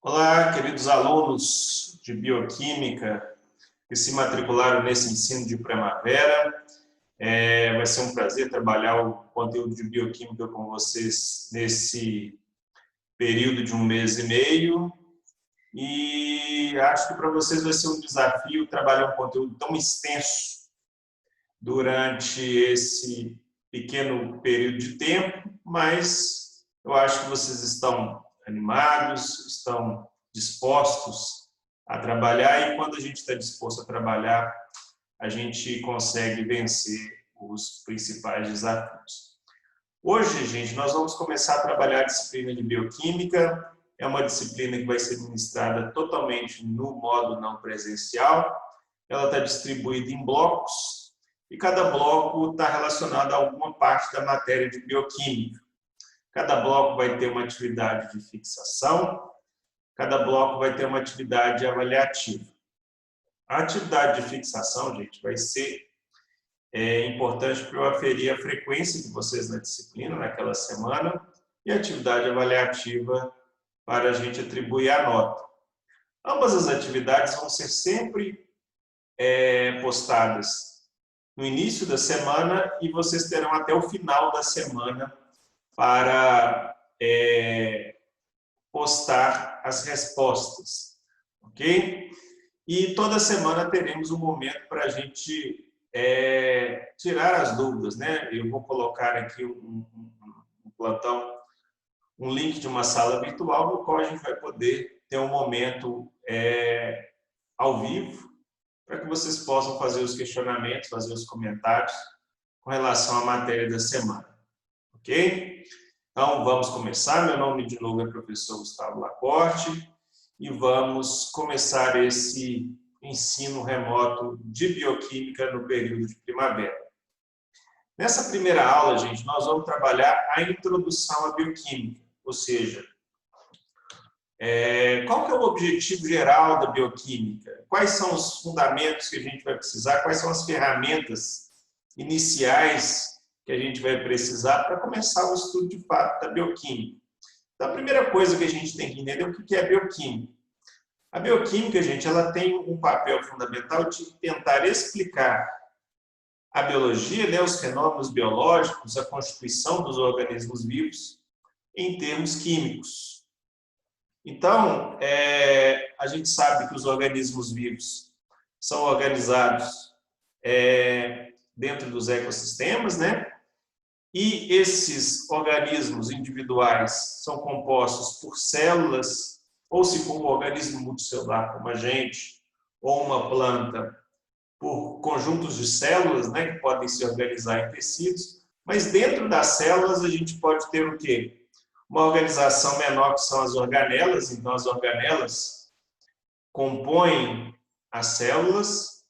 Olá, queridos alunos de Bioquímica que se matricularam nesse ensino de primavera. Vai ser um prazer trabalhar o conteúdo de Bioquímica com vocês nesse período de 1 mês e meio. E acho que para vocês vai ser um desafio trabalhar um conteúdo tão extenso durante esse pequeno período de tempo, mas eu acho que vocês estão animados, estão dispostos a trabalhar, e quando a gente está disposto a trabalhar, a gente consegue vencer os principais desafios. Hoje, gente, nós vamos começar a trabalhar a disciplina de Bioquímica. É uma disciplina que vai ser ministrada totalmente no modo não presencial. Ela está distribuída em blocos, e cada bloco está relacionado a alguma parte da matéria de Bioquímica. Cada bloco vai ter uma atividade de fixação, cada bloco vai ter uma atividade avaliativa. A atividade de fixação, gente, vai ser importante para eu aferir a frequência de vocês na disciplina naquela semana, e a atividade avaliativa para a gente atribuir a nota. Ambas as atividades vão ser sempre postadas no início da semana, e vocês terão até o final da semana para postar as respostas, ok? E toda semana teremos um momento para a gente tirar as dúvidas, né? Eu vou colocar aqui um plantão, um link de uma sala virtual no qual a gente vai poder ter um momento ao vivo, para que vocês possam fazer os questionamentos, fazer os comentários com relação à matéria da semana, ok? Então, vamos começar. Meu nome de novo é professor Gustavo Lacorte, e vamos começar esse ensino remoto de Bioquímica no período de primavera. Nessa primeira aula, gente, nós vamos trabalhar a introdução à Bioquímica, ou seja, qual que é o objetivo geral da Bioquímica? Quais são os fundamentos que a gente vai precisar? Quais são as ferramentas iniciais que a gente vai precisar para começar o estudo de fato da Bioquímica? Então, a primeira coisa que a gente tem que entender é o que é Bioquímica. A Bioquímica, gente, ela tem um papel fundamental de tentar explicar a biologia, né, os fenômenos biológicos, a constituição dos organismos vivos em termos químicos. Então, a gente sabe que os organismos vivos são organizados dentro dos ecossistemas, né? E esses organismos individuais são compostos por células, ou se for um organismo multicelular como a gente, ou uma planta, por conjuntos de células, né, que podem se organizar em tecidos. Mas dentro das células a gente pode ter o quê? Uma organização menor, que são as organelas. Então, as organelas compõem as células.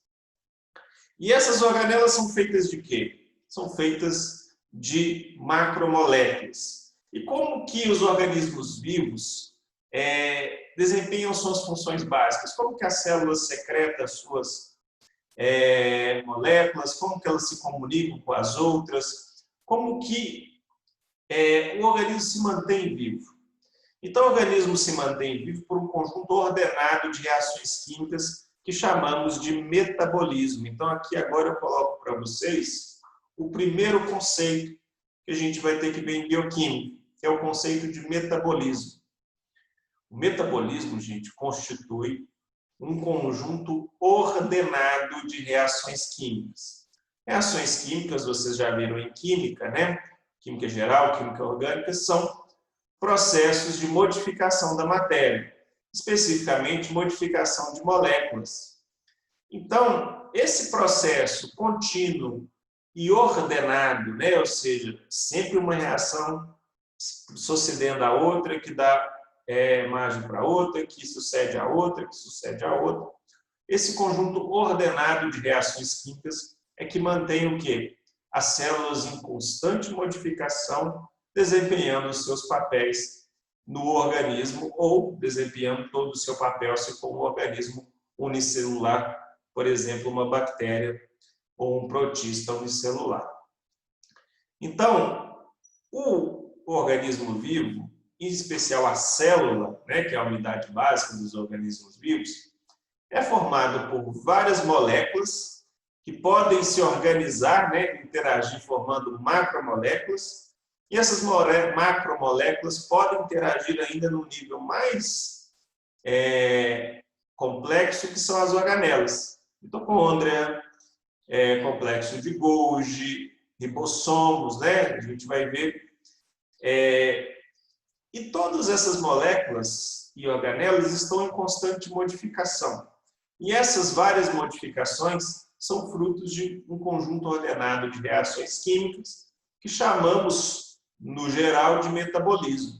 E essas organelas são feitas de quê? São feitas de macromoléculas. E como que os organismos vivos desempenham suas funções básicas? Como que as células secretam as suas moléculas? Como que elas se comunicam com as outras? Como que o organismo se mantém vivo? Então, o organismo se mantém vivo por um conjunto ordenado de reações químicas que chamamos de metabolismo. Então, aqui agora eu coloco para vocês o primeiro conceito que a gente vai ter que ver em bioquímica, que é o conceito de metabolismo. O metabolismo, gente, constitui um conjunto ordenado de reações químicas. Reações químicas, vocês já viram em química, né? Química geral, química orgânica, são processos de modificação da matéria, especificamente modificação de moléculas. Então, esse processo contínuo e ordenado, né? Ou seja, sempre uma reação sucedendo a outra, que dá margem para outra, que sucede a outra, que sucede a outra. Esse conjunto ordenado de reações químicas é que mantém o quê? As células em constante modificação, desempenhando os seus papéis no organismo, ou desempenhando todo o seu papel se for um organismo unicelular, por exemplo, uma bactéria ou um protista unicelular. Então, o organismo vivo, em especial a célula, né, que é a unidade básica dos organismos vivos, é formado por várias moléculas que podem se organizar, né, interagir formando macromoléculas, e essas macromoléculas podem interagir ainda no nível mais complexo, que são as organelas. Mitocôndria, complexo de Golgi, ribossomos, né? A gente vai ver. E todas essas moléculas e organelas estão em constante modificação. E essas várias modificações são frutos de um conjunto ordenado de reações químicas que chamamos, no geral, de metabolismo.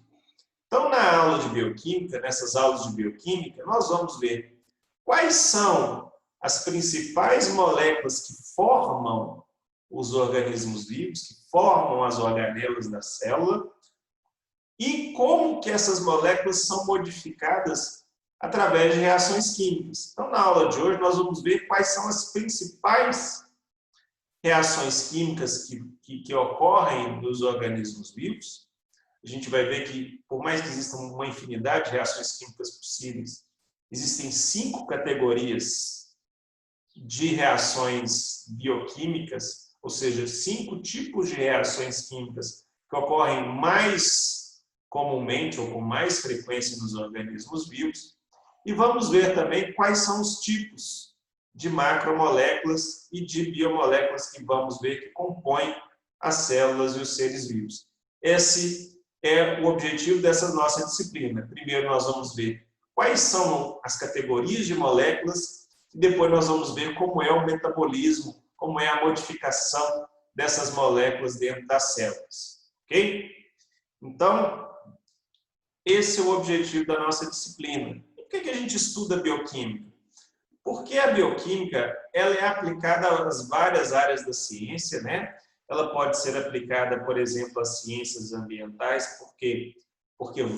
Então, na aula de bioquímica, nessas aulas de bioquímica, nós vamos ver quais são as principais moléculas que formam os organismos vivos, que formam as organelas da célula, e como que essas moléculas são modificadas através de reações químicas. Então, na aula de hoje, nós vamos ver quais são as principais reações químicas que ocorrem nos organismos vivos. A gente vai ver que, por mais que existam uma infinidade de reações químicas possíveis, existem 5 categorias de reações bioquímicas, ou seja, 5 tipos de reações químicas que ocorrem mais comumente ou com mais frequência nos organismos vivos. E vamos ver também quais são os tipos de macromoléculas e de biomoléculas que vamos ver que compõem as células e os seres vivos. Esse é o objetivo dessa nossa disciplina. Primeiro nós vamos ver quais são as categorias de moléculas e depois nós vamos ver como é o metabolismo, como é a modificação dessas moléculas dentro das células. Ok? Então, esse é o objetivo da nossa disciplina. E por que a gente estuda bioquímica? Porque a bioquímica ela é aplicada às várias áreas da ciência, né? Ela pode ser aplicada, por exemplo, às ciências ambientais, porque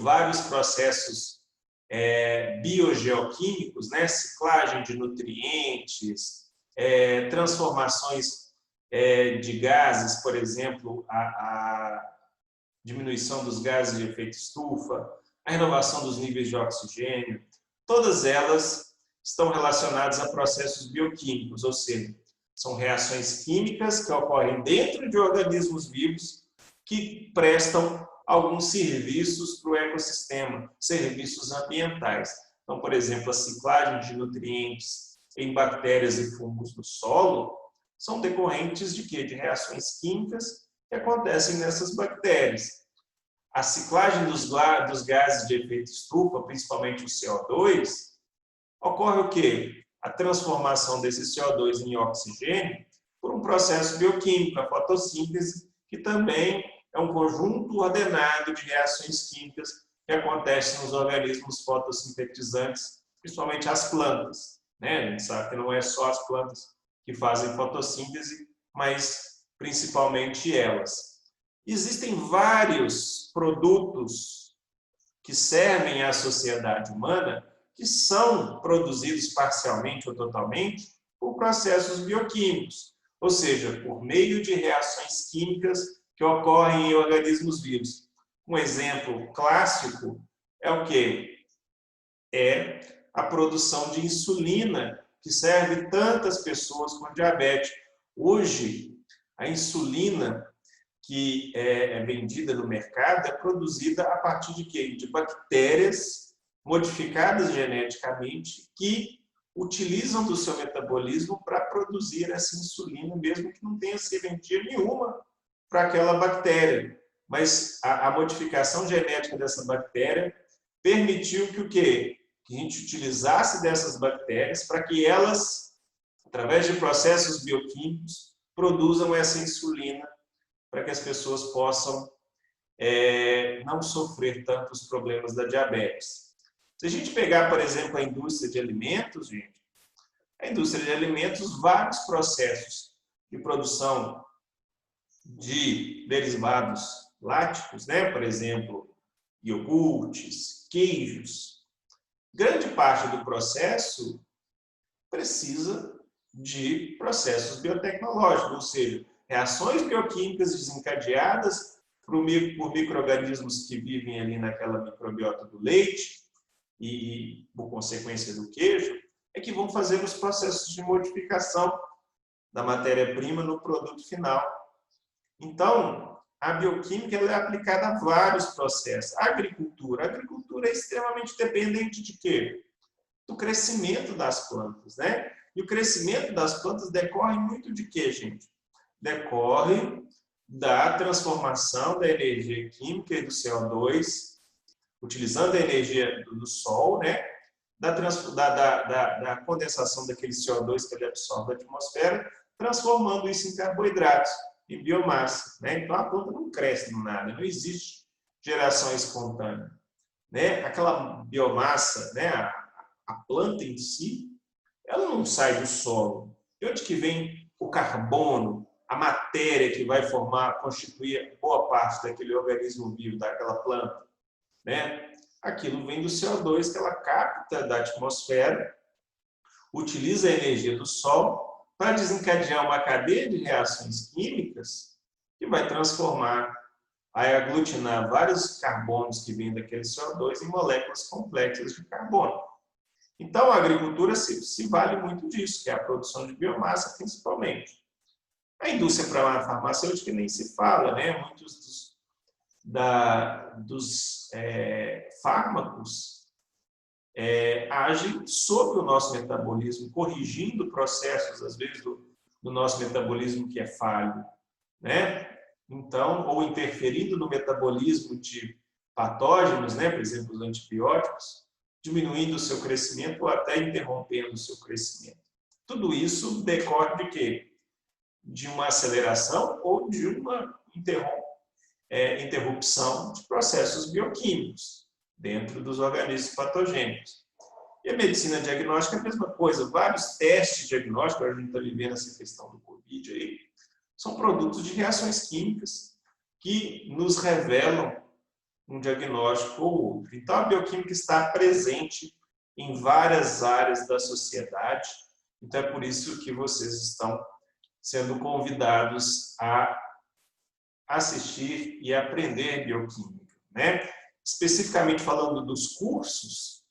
vários processos biogeoquímicos, né? Ciclagem de nutrientes, transformações de gases, por exemplo, a diminuição dos gases de efeito estufa, a renovação dos níveis de oxigênio, todas elas estão relacionadas a processos bioquímicos, ou seja, são reações químicas que ocorrem dentro de organismos vivos que prestam alguns serviços para o ecossistema, serviços ambientais. Então, por exemplo, a ciclagem de nutrientes em bactérias e fungos do solo são decorrentes de quê? De reações químicas que acontecem nessas bactérias. A ciclagem dos gases de efeito estufa, principalmente o CO2, ocorre o quê? A transformação desse CO2 em oxigênio por um processo bioquímico, a fotossíntese, que também é um conjunto ordenado de reações químicas que acontecem nos organismos fotossintetizantes, principalmente as plantas, né? A gente sabe que não é só as plantas que fazem fotossíntese, mas principalmente elas. Existem vários produtos que servem à sociedade humana que são produzidos parcialmente ou totalmente por processos bioquímicos, ou seja, por meio de reações químicas que ocorrem em organismos vivos. Um exemplo clássico é o quê? É a produção de insulina, que serve tantas pessoas com diabetes. Hoje, a insulina que é vendida no mercado é produzida a partir de quê? De bactérias modificadas geneticamente que utilizam do seu metabolismo para produzir essa insulina, mesmo que não tenha serventia nenhuma para aquela bactéria. Mas a modificação genética dessa bactéria permitiu que o quê? Que a gente utilizasse dessas bactérias para que elas, através de processos bioquímicos, produzam essa insulina para que as pessoas possam não sofrer tantos problemas da diabetes. Se a gente pegar, por exemplo, a indústria de alimentos, gente, a indústria de alimentos, vários processos de produção de derivados láticos, né? Por exemplo, iogurtes, queijos. Grande parte do processo precisa de processos biotecnológicos, ou seja, reações bioquímicas desencadeadas por micro-organismos que vivem ali naquela microbiota do leite e, por consequência, do queijo, é que vão fazer os processos de modificação da matéria-prima no produto final. Então, a bioquímica ela é aplicada a vários processos. A agricultura é extremamente dependente de quê? Do crescimento das plantas, né? E o crescimento das plantas decorre muito de quê, gente? Decorre da transformação da energia química e do CO2, utilizando a energia do sol, né? Da condensação daquele CO2 que ele absorve da atmosfera, transformando isso em carboidratos, em biomassa, né? Então, a planta não cresce do nada, não existe geração espontânea, né? Aquela biomassa, né? A planta em si, ela não sai do solo. De onde que vem o carbono, a matéria que vai constituir boa parte daquele organismo vivo, daquela planta, né? Aquilo vem do CO2 que ela capta da atmosfera, utiliza a energia do sol para desencadear uma cadeia de reações químicas que vai transformar, vai aglutinar vários carbonos que vêm daquele CO2 em moléculas complexas de carbono. Então, a agricultura se vale muito disso, que é a produção de biomassa, principalmente. A indústria farmacêutica nem se fala, né? Muitos dos fármacos agem sobre o nosso metabolismo, corrigindo processos, às vezes, do nosso metabolismo que é falho, né? Então, ou interferindo no metabolismo de patógenos, né? Por exemplo, os antibióticos, diminuindo o seu crescimento ou até interrompendo o seu crescimento. Tudo isso decorre de quê? De uma aceleração ou de uma interrupção de processos bioquímicos dentro dos organismos patogênicos. E a medicina diagnóstica é a mesma coisa. Vários testes diagnósticos, a gente está vivendo essa questão do Covid aí, são produtos de reações químicas que nos revelam um diagnóstico ou outro. Então, a bioquímica está presente em várias áreas da sociedade. Então, é por isso que vocês estão sendo convidados a assistir e aprender bioquímica, né? Especificamente falando dos cursos,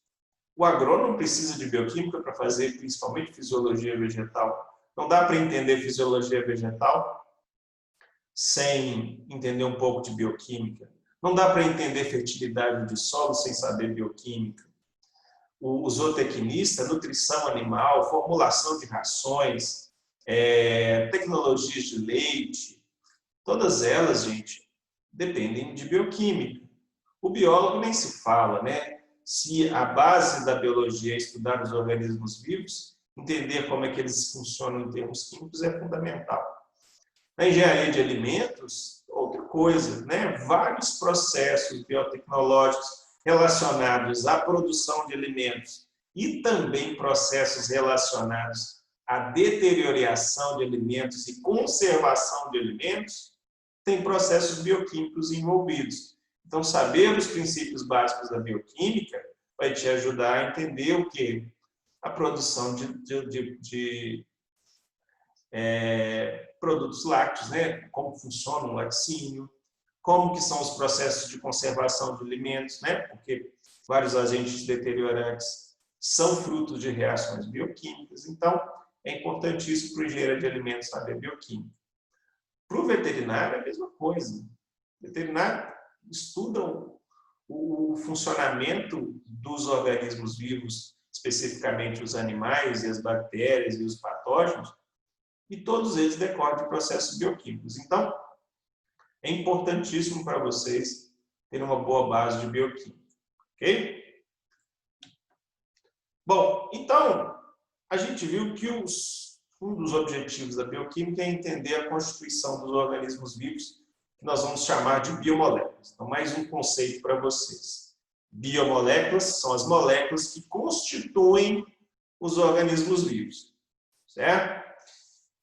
o agrônomo precisa de bioquímica para fazer principalmente fisiologia vegetal. Não dá para entender fisiologia vegetal sem entender um pouco de bioquímica. Não dá para entender fertilidade de solo sem saber bioquímica. O zootecnista, nutrição animal, formulação de rações, tecnologias de leite, todas elas, gente, dependem de bioquímica. O biólogo nem se fala, né? Se a base da biologia é estudar os organismos vivos, entender como é que eles funcionam em termos químicos é fundamental. Na engenharia de alimentos, outra coisa, né? Vários processos biotecnológicos relacionados à produção de alimentos e também processos relacionados à deterioração de alimentos e conservação de alimentos têm processos bioquímicos envolvidos. Então, saber os princípios básicos da bioquímica vai te ajudar a entender o quê? A produção de produtos lácteos, né? Como funciona um laticínio, como que são os processos de conservação de alimentos, né? Porque vários agentes deteriorantes são frutos de reações bioquímicas. Então, é importantíssimo para o engenheiro de alimentos saber bioquímica. Para o veterinário, é a mesma coisa. O veterinário estuda o funcionamento dos organismos vivos, especificamente os animais e as bactérias e os patógenos, e todos eles decorrem de processos bioquímicos. Então, é importantíssimo para vocês terem uma boa base de bioquímica. Ok? Bom, então, a gente viu que um dos objetivos da bioquímica é entender a constituição dos organismos vivos, que nós vamos chamar de biomoléculas. Então, mais um conceito para vocês. Biomoléculas são as moléculas que constituem os organismos vivos. Certo?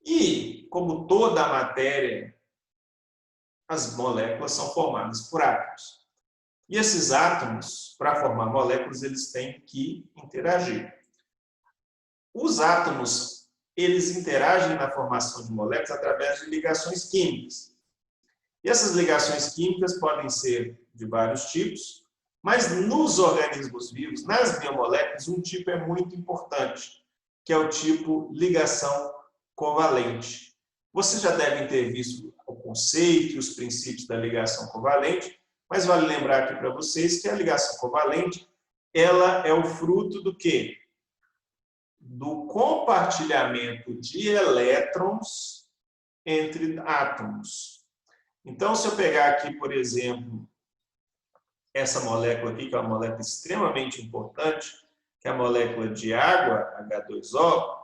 E, como toda a matéria, as moléculas são formadas por átomos. E esses átomos, para formar moléculas, eles têm que interagir. Os átomos, eles interagem na formação de moléculas através de ligações químicas. E essas ligações químicas podem ser de vários tipos, mas nos organismos vivos, nas biomoléculas, um tipo é muito importante, que é o tipo ligação covalente. Vocês já devem ter visto o conceito e os princípios da ligação covalente, mas vale lembrar aqui para vocês que a ligação covalente, ela é o fruto do quê? Do compartilhamento de elétrons entre átomos. Então, se eu pegar aqui, por exemplo, essa molécula aqui, que é uma molécula extremamente importante, que é a molécula de água, H2O,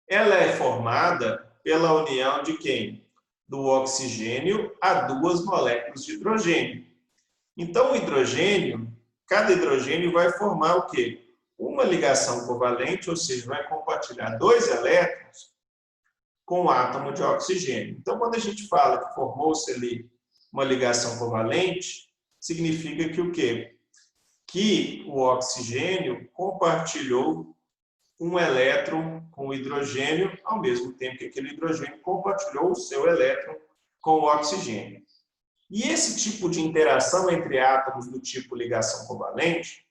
ela é formada pela união de quem? Do oxigênio a duas moléculas de hidrogênio. Então, o hidrogênio, cada hidrogênio vai formar o quê? Uma ligação covalente, ou seja, vai compartilhar dois elétrons com o átomo de oxigênio. Então, quando a gente fala que formou-se ali uma ligação covalente, significa que o quê? Que o oxigênio compartilhou um elétron com o hidrogênio, ao mesmo tempo que aquele hidrogênio compartilhou o seu elétron com o oxigênio. E esse tipo de interação entre átomos do tipo ligação covalente,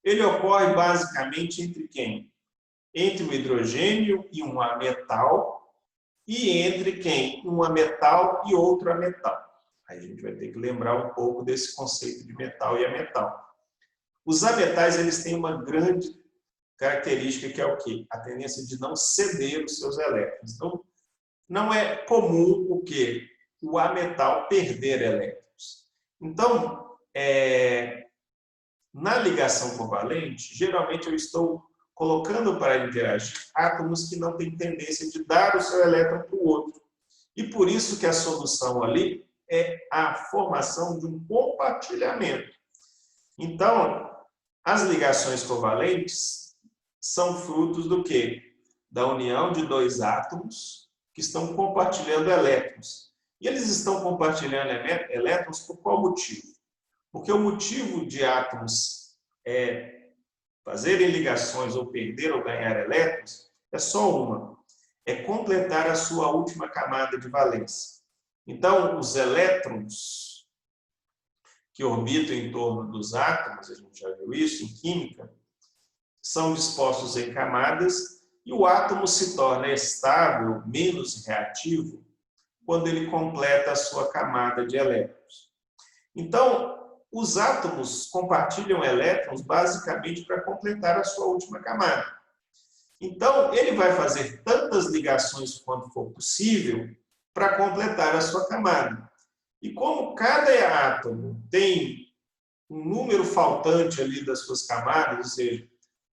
ele ocorre basicamente entre quem? Entre o hidrogênio e um ametal, e entre quem? Um ametal e outro ametal. Aí a gente vai ter que lembrar um pouco desse conceito de metal e ametal. Os ametais, eles têm uma grande característica que é o quê? A tendência de não ceder os seus elétrons. Então, não é comum o quê? O ametal perder elétrons. Então, na ligação covalente, geralmente eu estou colocando para interagir átomos que não têm tendência de dar o seu elétron para o outro. E por isso que a solução ali é a formação de um compartilhamento. Então, as ligações covalentes são frutos do quê? Da união de dois átomos que estão compartilhando elétrons. E eles estão compartilhando elétrons por qual motivo? Porque o motivo de átomos fazerem ligações ou perder ou ganhar elétrons é só uma. É completar a sua última camada de valência. Então, os elétrons que orbitam em torno dos átomos, a gente já viu isso em química, são dispostos em camadas e o átomo se torna estável, menos reativo, quando ele completa a sua camada de elétrons. Então, os átomos compartilham elétrons basicamente para completar a sua última camada. Então, ele vai fazer tantas ligações quanto for possível para completar a sua camada. E como cada átomo tem um número faltante ali das suas camadas, ou seja,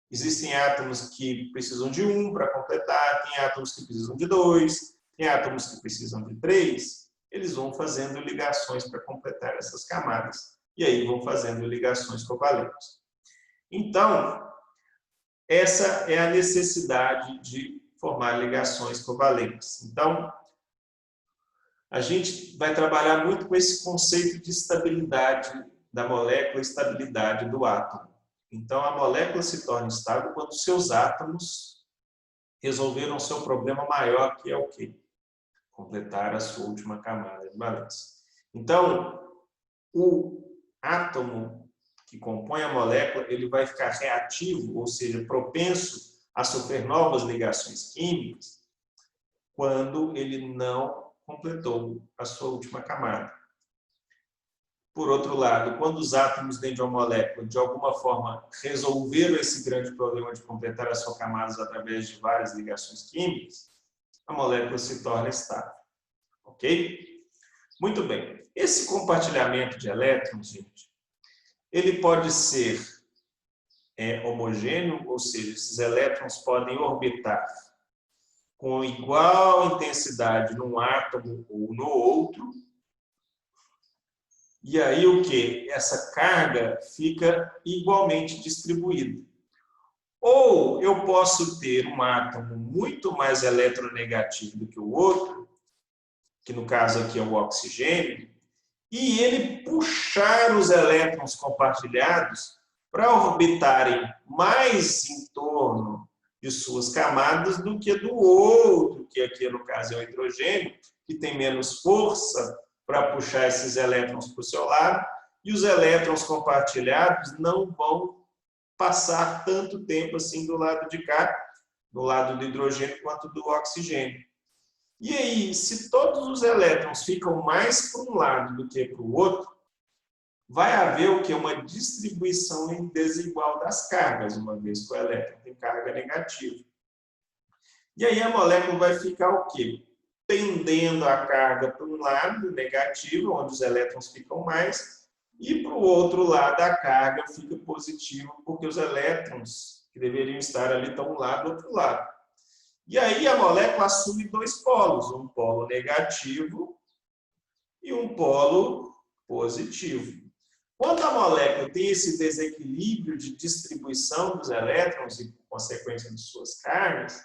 existem átomos que precisam de 1 para completar, tem átomos que precisam de 2, tem átomos que precisam de 3, eles vão fazendo ligações para completar essas camadas. E aí vão fazendo ligações covalentes. Então, essa é a necessidade de formar ligações covalentes. Então, a gente vai trabalhar muito com esse conceito de estabilidade da molécula, estabilidade do átomo. Então, a molécula se torna estável quando seus átomos resolveram o seu problema maior, que é o quê? Completar a sua última camada de valência. Então, o átomo que compõe a molécula, ele vai ficar reativo, ou seja, propenso a sofrer novas ligações químicas, quando ele não completou a sua última camada. Por outro lado, quando os átomos dentro de uma molécula, de alguma forma, resolveram esse grande problema de completar as suas camadas através de várias ligações químicas, a molécula se torna estável. Ok? Muito bem. Esse compartilhamento de elétrons, gente, ele pode ser homogêneo, ou seja, esses elétrons podem orbitar com igual intensidade num átomo ou no outro. E aí o que? Essa carga fica igualmente distribuída. Ou eu posso ter um átomo muito mais eletronegativo do que o outro, que no caso aqui é o oxigênio, e ele puxar os elétrons compartilhados para orbitarem mais em torno de suas camadas do que do outro, que aqui no caso é o hidrogênio, que tem menos força para puxar esses elétrons para o seu lado, e os elétrons compartilhados não vão passar tanto tempo assim do lado de cá, do lado do hidrogênio quanto do oxigênio. E aí, se todos os elétrons ficam mais para um lado do que para o outro, vai haver o quê? Uma distribuição desigual das cargas, uma vez que o elétron tem carga negativa. E aí a molécula vai ficar o quê? Tendendo a carga para um lado, negativo, onde os elétrons ficam mais, e para o outro lado a carga fica positiva, porque os elétrons que deveriam estar ali estão um lado do outro lado. E aí a molécula assume dois polos, um polo negativo e um polo positivo. Quando a molécula tem esse desequilíbrio de distribuição dos elétrons e, por consequência, de suas cargas,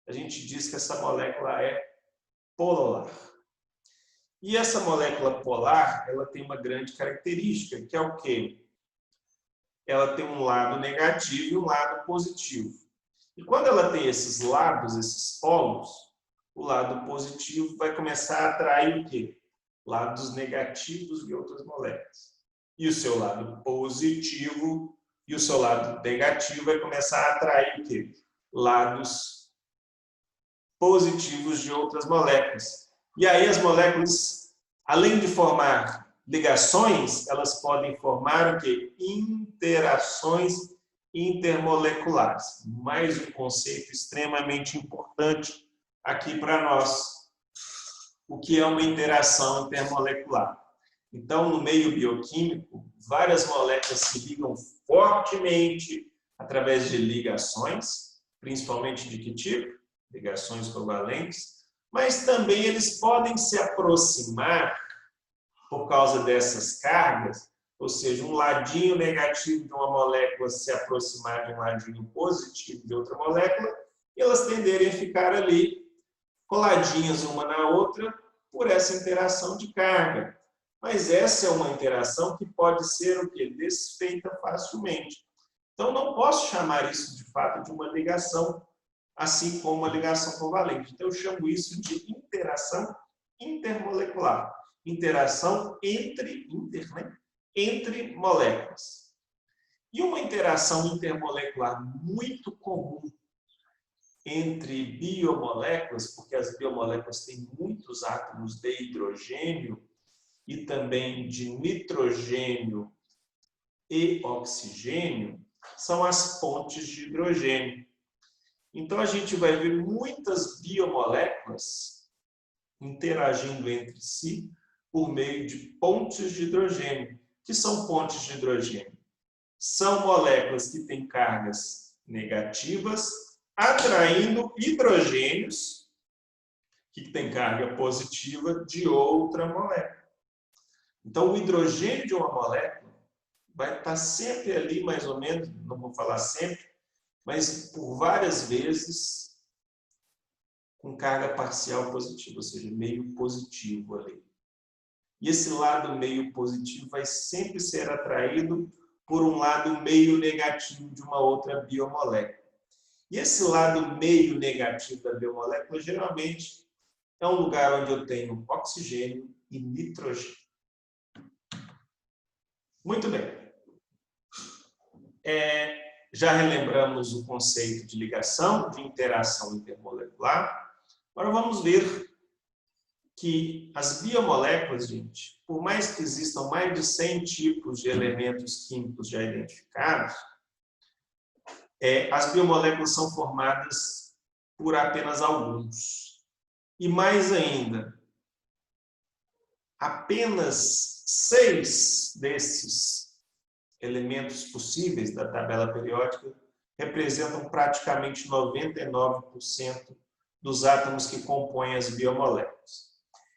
a gente diz que essa molécula é polar. E essa molécula polar, ela tem uma grande característica, que é o quê? Ela tem um lado negativo e um lado positivo. E quando ela tem esses lados, esses polos, o lado positivo vai começar a atrair o quê? Lados negativos de outras moléculas. E o seu lado positivo e o seu lado negativo vai começar a atrair o quê? Lados positivos de outras moléculas. E aí as moléculas, além de formar ligações, elas podem formar o quê? Interações intermoleculares. Mais um conceito extremamente importante aqui para nós. O que é uma interação intermolecular? Então, no meio bioquímico, várias moléculas se ligam fortemente através de ligações, principalmente de que tipo? Ligações covalentes, mas também eles podem se aproximar por causa dessas cargas, ou seja, um ladinho negativo de uma molécula se aproximar de um ladinho positivo de outra molécula, e elas tenderem a ficar ali coladinhas uma na outra por essa interação de carga. Mas essa é uma interação que pode ser o quê? Desfeita facilmente. Então, não posso chamar isso de fato de uma ligação, assim como uma ligação covalente. Então, eu chamo isso de interação intermolecular. Interação entre moléculas. E uma interação intermolecular muito comum entre biomoléculas, porque as biomoléculas têm muitos átomos de hidrogênio e também de nitrogênio e oxigênio, são as pontes de hidrogênio. Então, a gente vai ver muitas biomoléculas interagindo entre si por meio de pontes de hidrogênio. Que são pontes de hidrogênio? São moléculas que têm cargas negativas, atraindo hidrogênios que têm carga positiva de outra molécula. Então, o hidrogênio de uma molécula vai estar sempre ali, mais ou menos, não vou falar sempre, mas por várias vezes com carga parcial positiva, ou seja, meio positivo ali. E esse lado meio positivo vai sempre ser atraído por um lado meio negativo de uma outra biomolécula. E esse lado meio negativo da biomolécula, geralmente, é um lugar onde eu tenho oxigênio e nitrogênio. Muito bem. Já relembramos o conceito de ligação, de interação intermolecular. Agora vamos ver que as biomoléculas, gente, por mais que existam mais de 100 tipos de elementos químicos já identificados, as biomoléculas são formadas por apenas alguns. E mais ainda, apenas 6 desses elementos possíveis da tabela periódica representam praticamente 99% dos átomos que compõem as biomoléculas.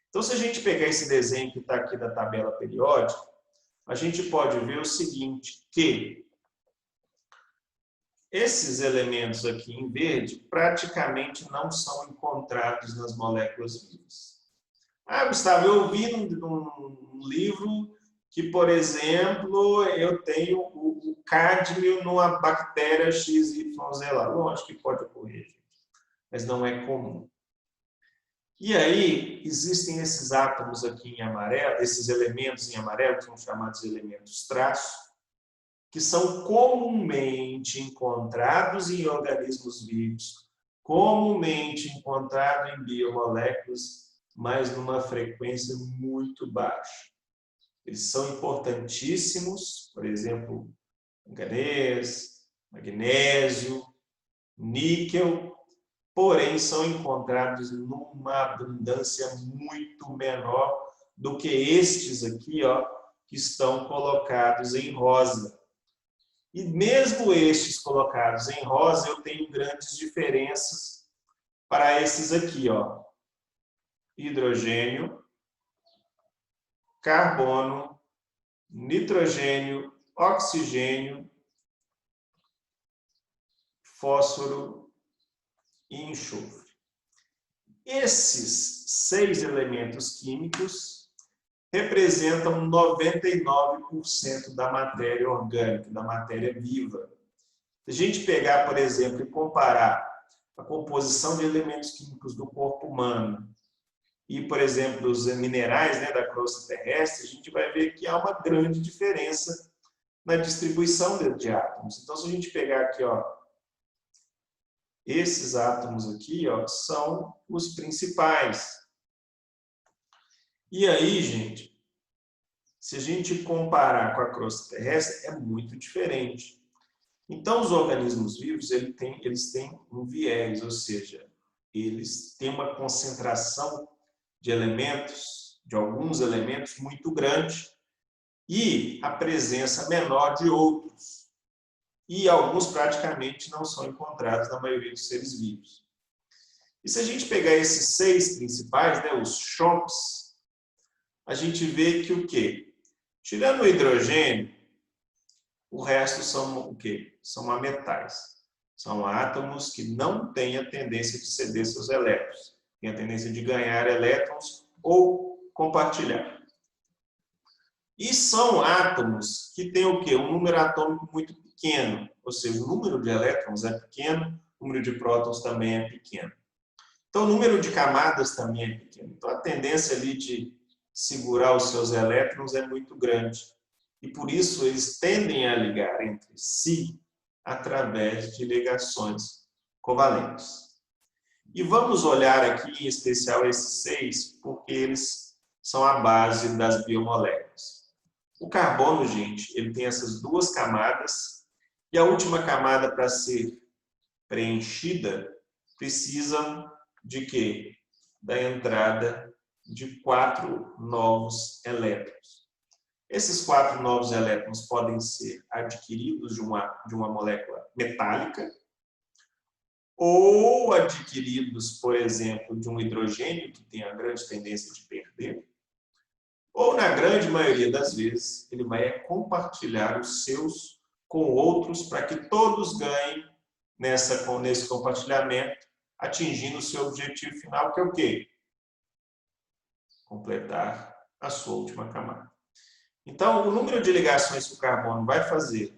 Então, se a gente pegar esse desenho que está aqui da tabela periódica, a gente pode ver o seguinte, que esses elementos aqui em verde praticamente não são encontrados nas moléculas vivas. Ah, Gustavo, eu vi num livro que, por exemplo, eu tenho o cádmio numa bactéria XYZ lá. Lógico que pode ocorrer, gente, mas não é comum. E aí, existem esses átomos aqui em amarelo, esses elementos em amarelo, que são chamados de elementos traço, que são comumente encontrados em organismos vivos, comumente encontrados em biomoléculas, mas numa frequência muito baixa. Eles são importantíssimos, por exemplo, manganês, magnésio, níquel, porém são encontrados numa abundância muito menor do que estes aqui, ó, que estão colocados em rosa. E mesmo estes colocados em rosa, eu tenho grandes diferenças para esses aqui, ó. Hidrogênio, carbono, nitrogênio, oxigênio, fósforo e enxofre. Esses 6 elementos químicos representam 99% da matéria orgânica, da matéria viva. Se a gente pegar, por exemplo, e comparar a composição de elementos químicos do corpo humano e, por exemplo, os minerais, né, da crosta terrestre, a gente vai ver que há uma grande diferença na distribuição de átomos. Então, se a gente pegar aqui, ó, esses átomos aqui, ó, são os principais. E aí, gente, se a gente comparar com a crosta terrestre, é muito diferente. Então, os organismos vivos, eles têm um viés, ou seja, eles têm uma concentração de elementos, de alguns elementos, muito grande, e a presença menor de outros. E alguns praticamente não são encontrados na maioria dos seres vivos. E se a gente pegar esses 6 principais, né, os chomps, a gente vê que o quê? Tirando o hidrogênio, o resto são o quê? São ametais. São átomos que não têm a tendência de ceder seus elétrons. Têm a tendência de ganhar elétrons ou compartilhar. E são átomos que têm o quê? Um número atômico muito pequeno. Ou seja, o número de elétrons é pequeno, o número de prótons também é pequeno. Então, o número de camadas também é pequeno. Então, a tendência ali de segurar os seus elétrons é muito grande. E por isso eles tendem a ligar entre si através de ligações covalentes. E vamos olhar aqui em especial esses 6, porque eles são a base das biomoléculas. O carbono, gente, ele tem essas 2 camadas, e a última camada para ser preenchida precisa de quê? Da entrada de 4 novos elétrons. Esses 4 novos elétrons podem ser adquiridos de uma molécula metálica ou adquiridos, por exemplo, de um hidrogênio, que tem a grande tendência de perder, ou, na grande maioria das vezes, ele vai compartilhar os seus com outros para que todos ganhem nesse compartilhamento, atingindo o seu objetivo final, que é o quê? Completar a sua última camada. Então, o número de ligações que o carbono vai fazer,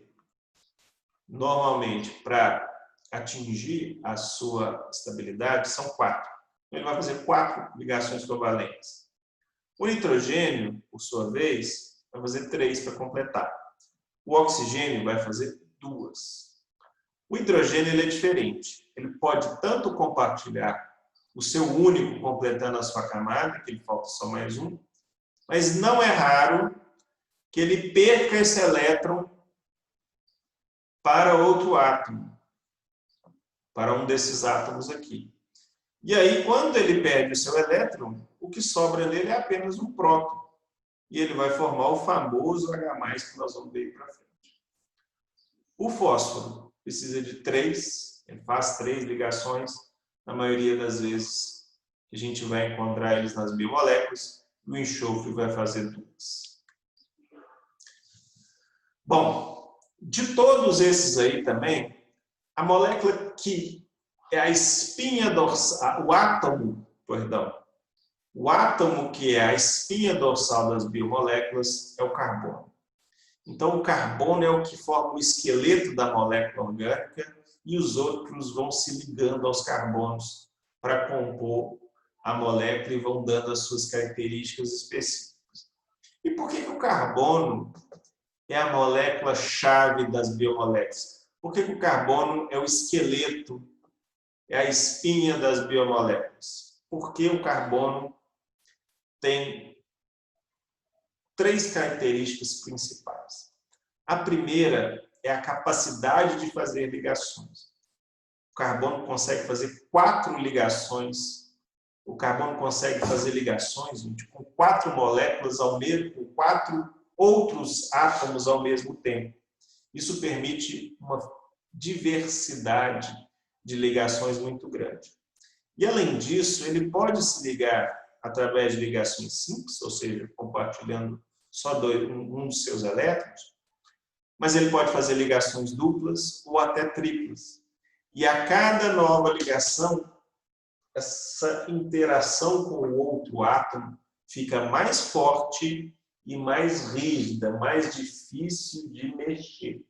normalmente, para atingir a sua estabilidade, são 4. Então, ele vai fazer 4 ligações covalentes. O nitrogênio, por sua vez, vai fazer 3 para completar. O oxigênio vai fazer 2. O hidrogênio ele é diferente. Ele pode tanto compartilhar o seu único completando a sua camada, que ele falta só mais um, mas não é raro que ele perca esse elétron para outro átomo, para um desses átomos aqui. E aí, quando ele perde o seu elétron, o que sobra nele é apenas um próton. E ele vai formar o famoso H+, que nós vamos ver para frente. O fósforo precisa de 3, ele faz 3 ligações, na maioria das vezes a gente vai encontrar eles nas biomoléculas, e o enxofre vai fazer 2. Bom, de todos esses aí também, a molécula que é a espinha dorsal, o átomo que é a espinha dorsal das biomoléculas é o carbono. Então, o carbono é o que forma o esqueleto da molécula orgânica e os outros vão se ligando aos carbonos para compor a molécula e vão dando as suas características específicas. E por que o carbono é a molécula-chave das biomoléculas? Por que o carbono é o esqueleto, é a espinha das biomoléculas? Porque o carbono tem 3 características principais. A primeira é a capacidade de fazer ligações. O carbono consegue fazer 4 ligações. O carbono consegue fazer ligações, gente, com 4 moléculas ao mesmo, com 4 outros átomos ao mesmo tempo. Isso permite uma diversidade de ligações muito grande. E, além disso, ele pode se ligar através de ligações simples, ou seja, compartilhando só um dos seus elétrons, mas ele pode fazer ligações duplas ou até triplas. E a cada nova ligação, essa interação com o outro átomo fica mais forte e mais rígida, mais difícil de mexer.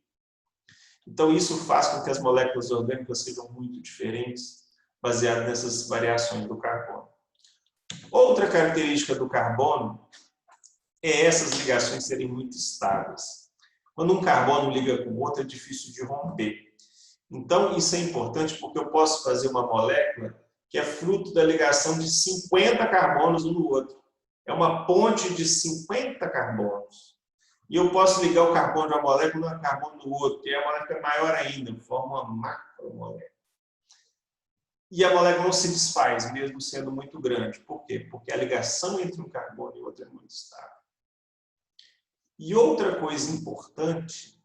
Então, isso faz com que as moléculas orgânicas sejam muito diferentes, baseado nessas variações do carbono. Outra característica do carbono é essas ligações serem muito estáveis. Quando um carbono liga com o outro, é difícil de romper. Então, isso é importante porque eu posso fazer uma molécula que é fruto da ligação de 50 carbonos um no outro. É uma ponte de 50 carbonos. E eu posso ligar o carbono de uma molécula no carbono do outro, e a molécula é maior ainda, forma uma macromolécula. E a molécula não se desfaz, mesmo sendo muito grande. Por quê? Porque a ligação entre um carbono e outro é muito estável. E outra coisa importante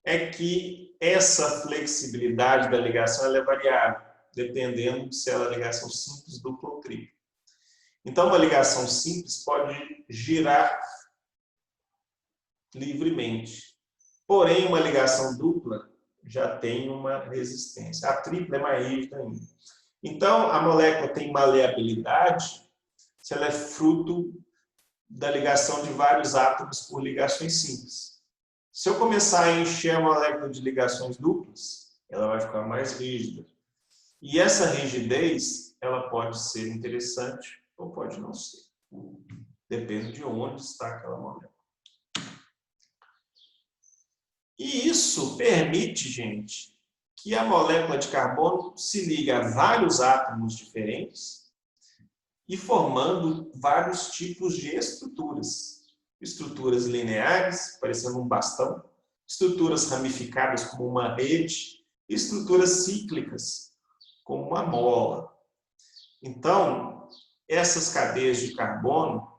é que essa flexibilidade da ligação ela é variável, dependendo se ela é ligação simples, dupla ou tripla. Então, uma ligação simples pode girar livremente. Porém, uma ligação dupla já tem uma resistência. A tripla é mais rígida ainda. Então, a molécula tem maleabilidade se ela é fruto da ligação de vários átomos por ligações simples. Se eu começar a encher a molécula de ligações duplas, ela vai ficar mais rígida. E essa rigidez, ela pode ser interessante ou pode não ser. Depende de onde está aquela molécula. E isso permite, gente, que a molécula de carbono se ligue a vários átomos diferentes e formando vários tipos de estruturas. Estruturas lineares, parecendo um bastão, estruturas ramificadas como uma rede, e estruturas cíclicas, como uma mola. Então, essas cadeias de carbono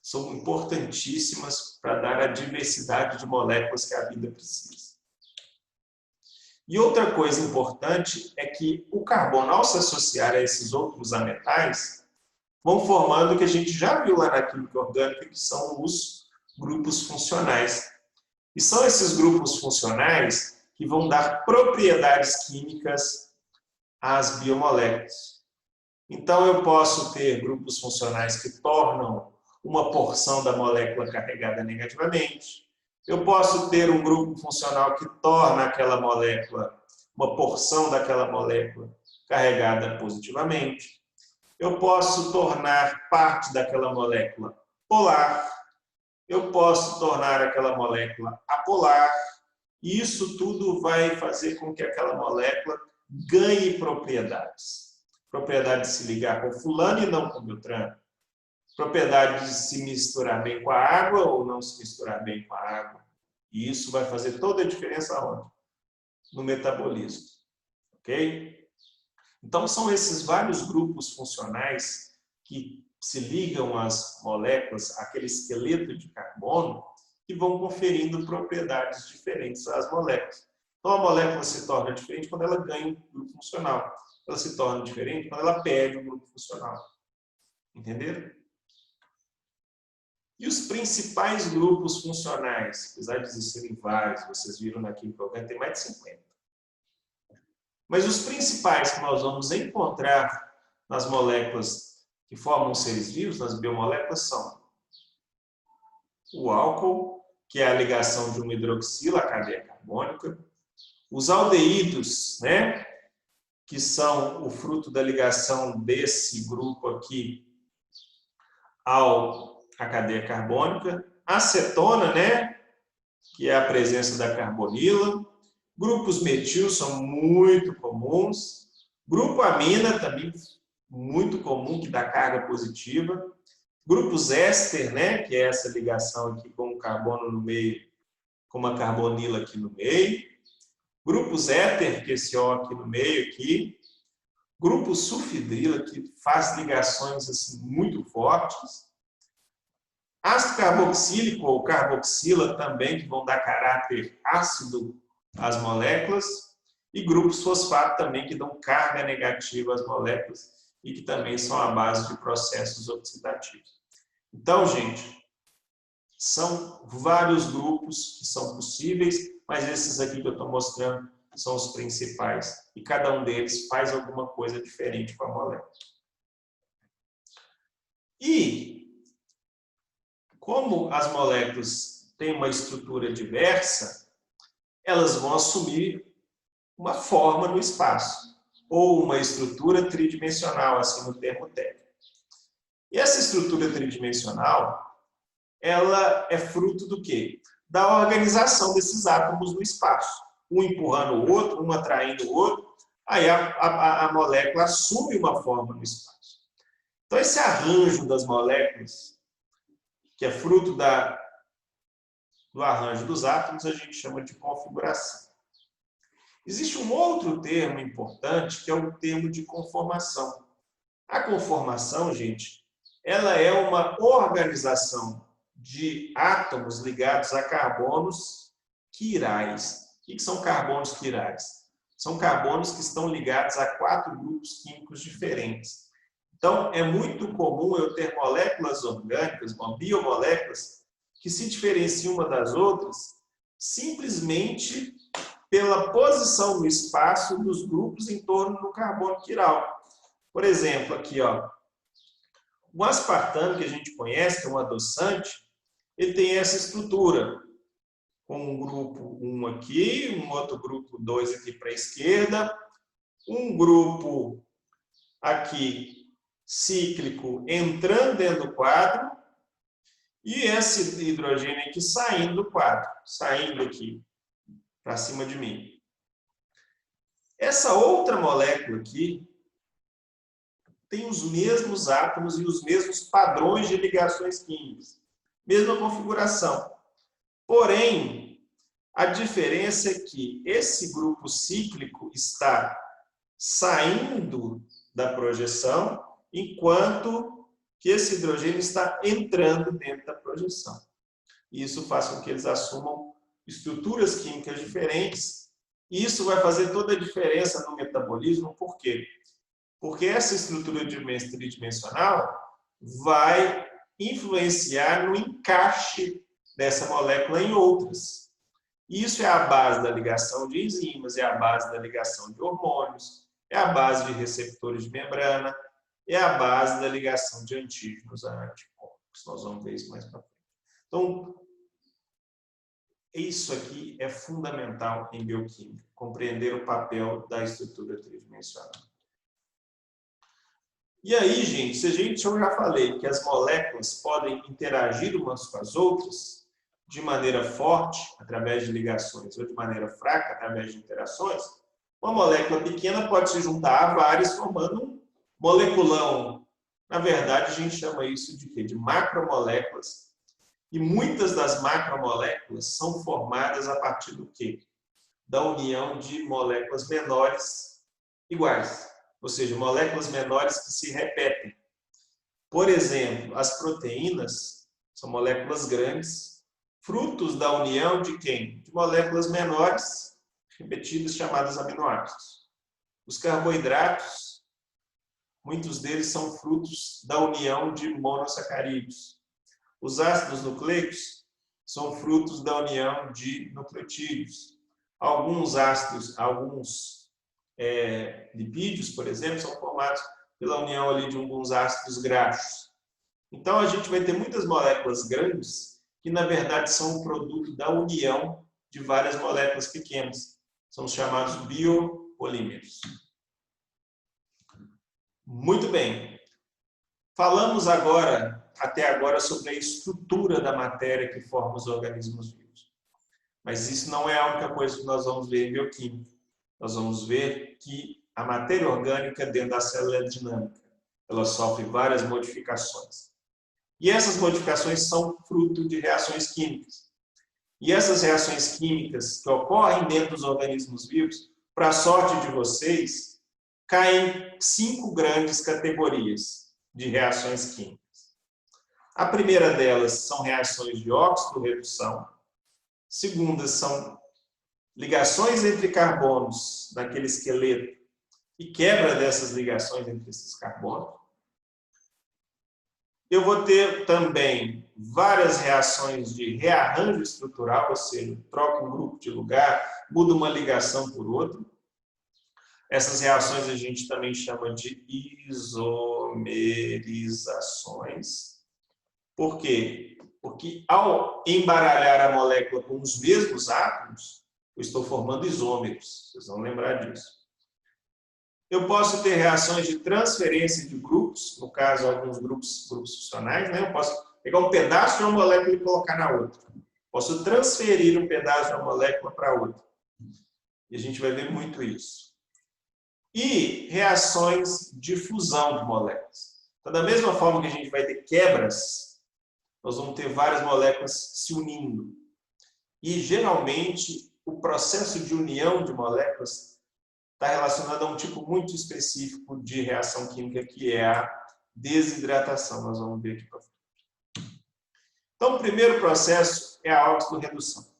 são importantíssimas para dar a diversidade de moléculas que a vida precisa. E outra coisa importante é que o carbono, ao se associar a esses outros ametais, vão formando o que a gente já viu lá na química orgânica, que são os grupos funcionais. E são esses grupos funcionais que vão dar propriedades químicas às biomoléculas. Então, eu posso ter grupos funcionais que tornam uma porção da molécula carregada negativamente. Eu posso ter um grupo funcional que torna aquela molécula, uma porção daquela molécula carregada positivamente. Eu posso tornar parte daquela molécula polar. Eu posso tornar aquela molécula apolar. E isso tudo vai fazer com que aquela molécula ganhe propriedades. Propriedade de se ligar com fulano e não com Beltrano. Propriedade de se misturar bem com a água ou não se misturar bem com a água. E isso vai fazer toda a diferença onde? No metabolismo. Ok? Então, são esses vários grupos funcionais que se ligam às moléculas, aquele esqueleto de carbono, que vão conferindo propriedades diferentes às moléculas. Então, a molécula se torna diferente quando ela ganha um grupo funcional. Ela se torna diferente quando ela perde um grupo funcional. Entenderam? E os principais grupos funcionais, apesar de existirem vários, vocês viram na química orgânica, tem mais de 50. Mas os principais que nós vamos encontrar nas moléculas que formam seres vivos, nas biomoléculas, são o álcool, que é a ligação de uma hidroxila, a cadeia carbônica, os aldeídos, né? que são o fruto da ligação desse grupo aqui à cadeia carbônica. Acetona, né, que é a presença da carbonila. Grupos metil são muito comuns. Grupo amina também muito comum, que dá carga positiva. Grupos éster, né, que é essa ligação aqui com o carbono no meio, com uma carbonila aqui no meio. Grupos éter, que é esse O aqui no meio aqui. Grupo sulfidrila, que faz ligações assim, muito fortes. Ácido carboxílico ou carboxila também, que vão dar caráter ácido às moléculas. E grupos fosfato também, que dão carga negativa às moléculas e que também são a base de processos oxidativos. Então, gente, são vários grupos que são possíveis, mas esses aqui que eu estou mostrando são os principais. E cada um deles faz alguma coisa diferente com a molécula. E, como as moléculas têm uma estrutura diversa, elas vão assumir uma forma no espaço, ou uma estrutura tridimensional, assim no termo técnico. E essa estrutura tridimensional, ela é fruto do quê? Da organização desses átomos no espaço. Um empurrando o outro, um atraindo o outro, aí a molécula assume uma forma no espaço. Então, esse arranjo das moléculas, que é fruto do arranjo dos átomos, a gente chama de configuração. Existe um outro termo importante, que é o termo de conformação. A conformação, gente, ela é uma organização de átomos ligados a carbonos quirais. O que são carbonos quirais? São carbonos que estão ligados a 4 grupos químicos diferentes. Então, é muito comum eu ter moléculas orgânicas, biomoléculas, que se diferenciam uma das outras simplesmente pela posição no espaço dos grupos em torno do carbono quiral. Por exemplo, aqui, ó, o aspartame, que a gente conhece, que é um adoçante, ele tem essa estrutura, com um grupo 1 aqui, um outro grupo 2 aqui para a esquerda, um grupo aqui cíclico entrando dentro do quadro, e esse hidrogênio aqui saindo do quadro, saindo aqui para cima de mim. Essa outra molécula aqui tem os mesmos átomos e os mesmos padrões de ligações químicas, mesma configuração. Porém, a diferença é que esse grupo cíclico está saindo da projeção, enquanto que esse hidrogênio está entrando dentro da projeção. E isso faz com que eles assumam estruturas químicas diferentes, e isso vai fazer toda a diferença no metabolismo. Por quê? Porque essa estrutura tridimensional vai influenciar no encaixe dessa molécula em outras. Isso é a base da ligação de enzimas, é a base da ligação de hormônios, é a base de receptores de membrana, é a base da ligação de antígenos a anticorpos. Nós vamos ver isso mais para frente. Então, isso aqui é fundamental em bioquímica, compreender o papel da estrutura tridimensional. E aí, gente, eu já falei que as moléculas podem interagir umas com as outras de maneira forte, através de ligações, ou de maneira fraca, através de interações. Uma molécula pequena pode se juntar a várias, formando um moleculão. Na verdade, a gente chama isso de quê? De macromoléculas. E muitas das macromoléculas são formadas a partir do quê? Da união de moléculas menores iguais. Ou seja, moléculas menores que se repetem. Por exemplo, as proteínas são moléculas grandes, frutos da união de quem? De moléculas menores, repetidas, chamadas aminoácidos. Os carboidratos, muitos deles são frutos da união de monossacarídeos. Os ácidos nucleicos são frutos da união de nucleotídeos. Alguns ácidos, lipídios, por exemplo, são formados pela união ali de alguns ácidos graxos. Então, a gente vai ter muitas moléculas grandes que, na verdade, são o produto da união de várias moléculas pequenas. São os chamados biopolímeros. Muito bem. Falamos agora, até agora, sobre a estrutura da matéria que forma os organismos vivos. Mas isso não é a única coisa que nós vamos ver em bioquímica. Nós vamos ver que a matéria orgânica dentro da célula é dinâmica. Ela sofre várias modificações. E essas modificações são fruto de reações químicas. E essas reações químicas que ocorrem dentro dos organismos vivos, para a sorte de vocês, caem em 5 grandes categorias de reações químicas. A primeira delas são reações de óxido-redução. Segunda são ligações entre carbonos naquele esqueleto e quebra dessas ligações entre esses carbonos. Eu vou ter também várias reações de rearranjo estrutural, ou seja, troca um grupo de lugar, muda uma ligação por outra. Essas reações a gente também chama de isomerizações. Por quê? Porque ao embaralhar a molécula com os mesmos átomos, eu estou formando isômeros. Vocês vão lembrar disso. Eu posso ter reações de transferência de grupos, no caso, alguns grupos funcionais, né? Eu posso pegar um pedaço de uma molécula e colocar na outra. Posso transferir um pedaço de uma molécula para outra. E a gente vai ver muito isso. E reações de fusão de moléculas. Então, da mesma forma que a gente vai ter quebras, nós vamos ter várias moléculas se unindo. E, geralmente, o processo de união de moléculas está relacionado a um tipo muito específico de reação química, que é a desidratação. Nós vamos ver aqui para frente. Então, o primeiro processo é a oxidorredução.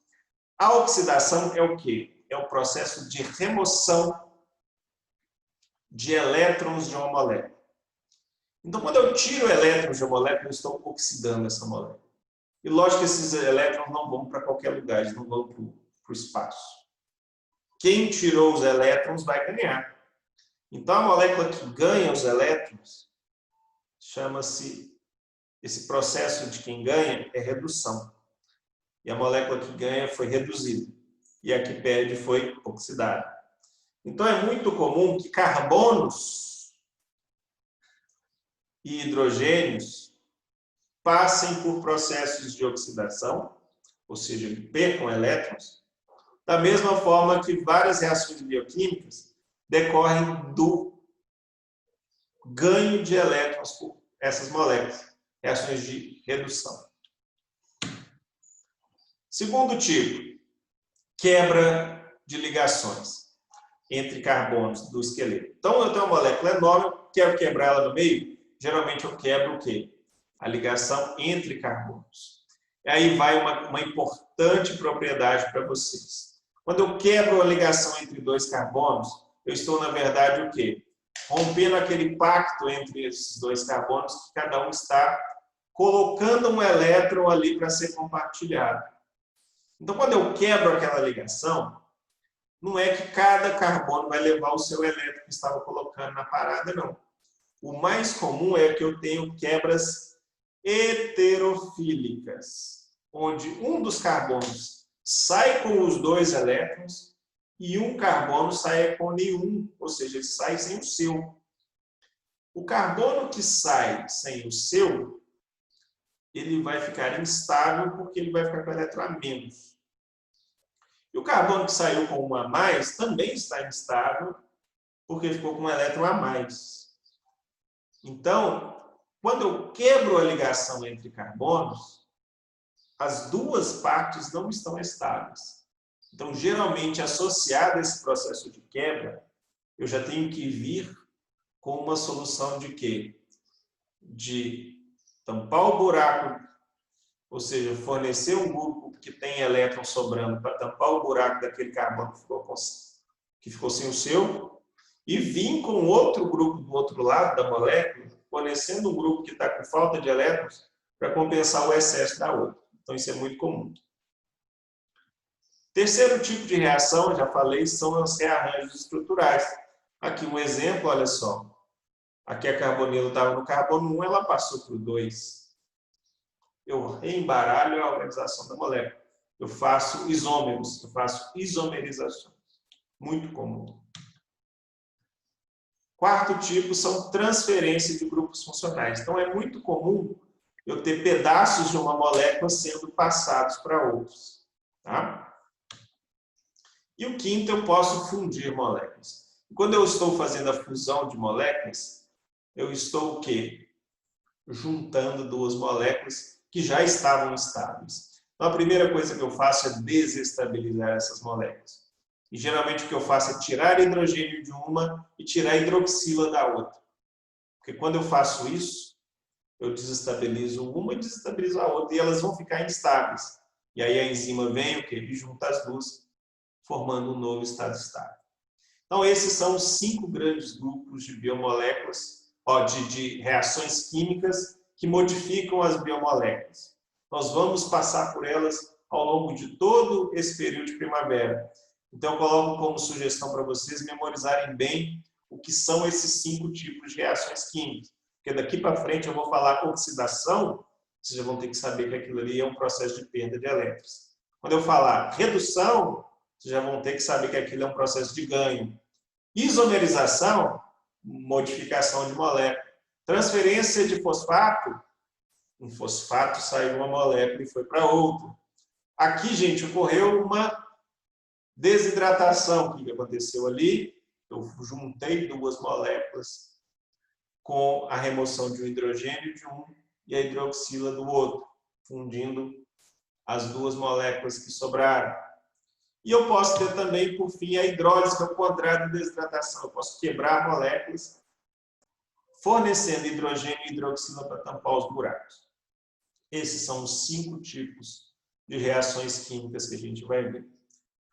A oxidação é o quê? É o processo de remoção de elétrons de uma molécula. Então, quando eu tiro elétrons de uma molécula, eu estou oxidando essa molécula. E lógico que esses elétrons não vão para qualquer lugar, eles não vão para o espaço. Quem tirou os elétrons vai ganhar. Então, a molécula que ganha os elétrons chama-se, esse processo de quem ganha é redução. E a molécula que ganha foi reduzida. E a que perde foi oxidada. Então, é muito comum que carbonos e hidrogênios passem por processos de oxidação, ou seja, percam elétrons, da mesma forma que várias reações bioquímicas decorrem do ganho de elétrons por essas moléculas, reações de redução. Segundo tipo, quebra de ligações entre carbonos do esqueleto. Então, eu tenho uma molécula enorme, quero quebrar ela no meio, geralmente eu quebro o quê? A ligação entre carbonos. E aí vai uma importante propriedade para vocês. Quando eu quebro a ligação entre 2 carbonos, eu estou, na verdade, o quê? Rompendo aquele pacto entre esses 2 carbonos, que cada um está colocando um elétron ali para ser compartilhado. Então, quando eu quebro aquela ligação, não é que cada carbono vai levar o seu elétron que estava colocando na parada, não. O mais comum é que eu tenho quebras heterofílicas, onde um dos carbonos sai com os 2 elétrons e um carbono sai com nenhum, ou seja, ele sai sem o seu. O carbono que sai sem o seu, ele vai ficar instável porque ele vai ficar com o elétron a menos. E o carbono que saiu com um a mais também está instável porque ficou com um elétron a mais. Então, quando eu quebro a ligação entre carbonos, as 2 partes não estão estáveis. Então, geralmente, associado a esse processo de quebra, eu já tenho que vir com uma solução de quê? De tampar o buraco, ou seja, fornecer um grupo que tem elétron sobrando para tampar o buraco daquele carbono que ficou sem o seu, e vir com outro grupo do outro lado da molécula, fornecendo um grupo que está com falta de elétrons para compensar o excesso da outra. Então, isso é muito comum. Terceiro tipo de reação, já falei, são os rearranjos estruturais. Aqui um exemplo, olha só. Aqui a carbonila estava no carbono 1, ela passou para o 2. Eu reembaralho a organização da molécula. Eu faço isômeros, eu faço isomerizações. Muito comum. Quarto tipo são transferência de grupos funcionais. Então, é muito comum eu ter pedaços de uma molécula sendo passados para outros. Tá? E o quinto, eu posso fundir moléculas. Quando eu estou fazendo a fusão de moléculas, eu estou o quê? Juntando duas moléculas que já estavam estáveis. Então, a primeira coisa que eu faço é desestabilizar essas moléculas. E geralmente o que eu faço é tirar hidrogênio de uma e tirar hidroxila da outra. Porque quando eu faço isso, eu desestabilizo uma e desestabilizo a outra, e elas vão ficar instáveis. E aí a enzima vem o quê? E junta as duas, formando um novo estado estável. Então, esses são os 5 grandes grupos de biomoléculas, de reações químicas que modificam as biomoléculas. Nós vamos passar por elas ao longo de todo esse período de primavera. Então, eu coloco como sugestão para vocês memorizarem bem o que são esses 5 tipos de reações químicas. Porque daqui para frente eu vou falar oxidação, vocês já vão ter que saber que aquilo ali é um processo de perda de elétrons. Quando eu falar redução, vocês já vão ter que saber que aquilo é um processo de ganho. Isomerização, modificação de molécula. Transferência de fosfato, um fosfato saiu de uma molécula e foi para outra. Aqui, gente, ocorreu uma desidratação. O que aconteceu ali? Eu juntei duas moléculas com a remoção de um hidrogênio de um e a hidroxila do outro, fundindo as duas moléculas que sobraram. E eu posso ter também, por fim, a hidrólise, que é o contrário da desidratação. Eu posso quebrar moléculas, fornecendo hidrogênio e hidroxila para tampar os buracos. Esses são os 5 tipos de reações químicas que a gente vai ver.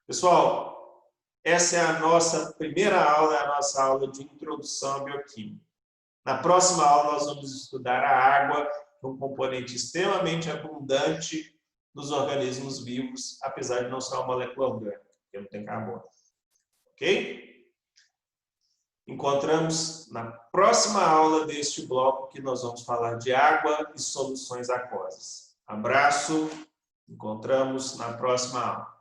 Pessoal, essa é a nossa primeira aula, é a nossa aula de introdução à bioquímica. Na próxima aula, nós vamos estudar a água, que é um componente extremamente abundante dos organismos vivos, apesar de não ser uma molécula orgânica, porque não tem carbono. Ok? Encontramos na próxima aula deste bloco que nós vamos falar de água e soluções aquosas. Abraço, encontramos na próxima aula.